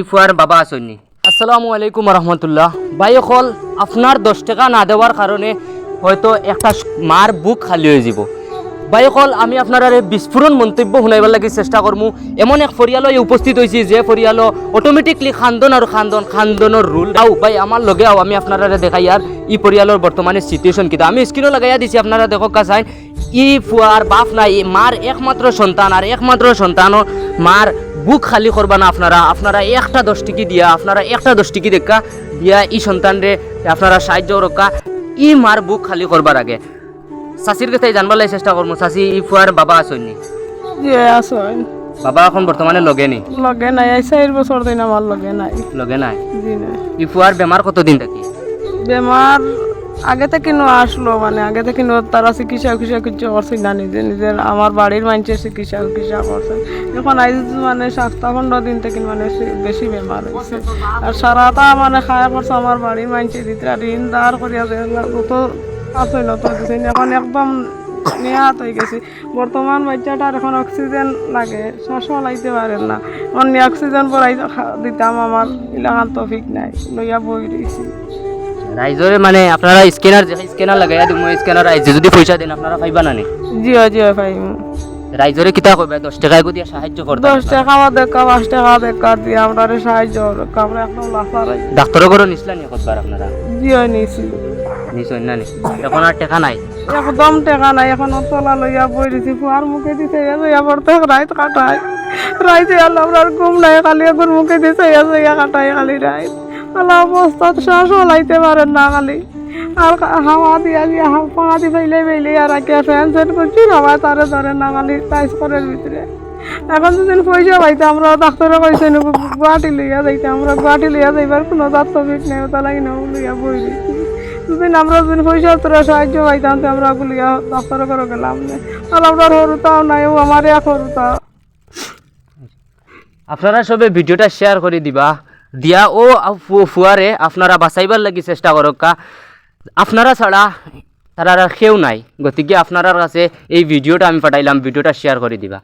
ইফুয়ার বাবা আসেননি। আসসালামু আলাইকুম রহমতুল্লাহ। ভাই অকল আপনার 10 টাকা না দেওয়ার কারণে হয়তো একটা মার বুক খালি হয়ে যাব। ভাই অকল আমি আপনার বিস্ফোরণ মন্তব্য শুনাইবার লাগি চেষ্টা করমু। এমন এক ফরিয়াল উপস্থিত হয়েছি যে ফরিয়াল অটোমেটিকলি খান্দন আর খান্দনের রুল আও ভাই আমার লগে আও আমি আপনারা দেখাই আর ই পরিয়ালের বর্তমানে সিচুয়েশন কিতা আমি স্ক্রিনও লাগাইয়া দিছি আপনারা দেখো কাছাই ই ফুয়ার বাপ নাই মার একমাত্র সন্তান আর একমাত্র সন্তানও মার বুক খালি করবা না আপনারা একটা 10 টিকি দিয়া আপনারা একটা 10 টিকি দেখা দিয়া ই সন্তানরে আপনারা সাহায্য রক্ষা ই মার বুক খালি করবার আগে চাষির কাছে জানবার লাগে চেষ্টা করবো। চাষি ই ফুয়ার বাবা আসেননি? আসেন বাবা এখন বর্তমানে লগে নি? লগে নাই, 4 বছর দিন আমার লগে নাই। লগে নাই? জি না। ই ফুয়ার বেমার কতদিন থাকি? বেমার আগে থেকে আসলো, মানে আগে থেকে তারা চিকিৎসা কিছু করছে না, নিজের আমার বাড়ির মানুষের চিকিৎসা করছে। এখন আজ মানে 7-15 দিন থেকে মানে বেশি বেমার হয়েছে। আর সারাটা মানে খায়া করছে আমার বাড়ির মানুষের ভিতরে ঋণ দাঁড় করিয়া যত আছে নত দিছে। এখন একদম নেহাত হয়ে গেছে। বর্তমান বাচ্চাটার এখন অক্সিজেন লাগে, শ্বাসও লাইতে পারেন না। অন্য অক্সিজেন পরাই দিতাম, আমার এলাকার তফিক নাই, লইয়া বই দিয়েছি। রাইজরে মানে আপনারা স্ক্যানার লাগাইয়া দিমু, স্ক্যানার আইছে যদি পয়সা দেন আপনারা পাইবা না নি? জি পাইম। রাইজরে কিতা কইবা 10 টাকা দিয়া সাহায্য করতে? 10 টাকা দেখা 5 টাকা দেখা দিয়ে আমরা সাহায্য আমরা একদম লাফারাই। ডাক্তারও করে নিছিলা নি কতবার আপনারা? জি নিছি। নিছই না নি? এখন আর টাকা নাই? একদম টাকা নাই, এখন তলা লইয়া বই দিছি। ফুয়ার মুখে দিছে ইয়া পড়তে রাত কাটাই রাইতে আল্লাহ আমরা ঘুম নাই, খালি এখন মুখে দিছে ইয়া কাটাই খালি রাত। আল্লাহ অবস্থা শ্বাসও লাইতে পারেন না খালি। আর হাওয়া দিয়া পাঙা দি ফেলে আর আগে ফ্যান করছি, হাওয়া তারে ধরে না খালি টাইস করার ভিতরে। এখন যদি পয়সা পাইতে আমরা ডাক্তারে কইছে গুয়াহাটি লইয়া যাইতে, আমরা গুয়াহাটি লইয়া যাইবার কোনো দায়িত্ব নেই, ওটা লাগি না লইয়া বই দিচ্ছি। যদি আমরা যদি পয়সা তোরা সাহায্য পাইতাম তো আমরা লইয়া ডাক্তারে করে গেলাম না। আর আমরা সরুতাও নাই, ও আমার এক সরুতাও। আপনারা সবে ভিডিওটা শেয়ার করে দিবা দিয়া ও ফুয়ারে আপনারা বাঁচাইবার লাগি চেষ্টা করক্কা। আপনারা ছাড়া তারা কেউ নাই, গতিকে আপনার কাছে এই ভিডিওটা আমি পাঠাইলাম, ভিডিওটা শেয়ার করে দিবা।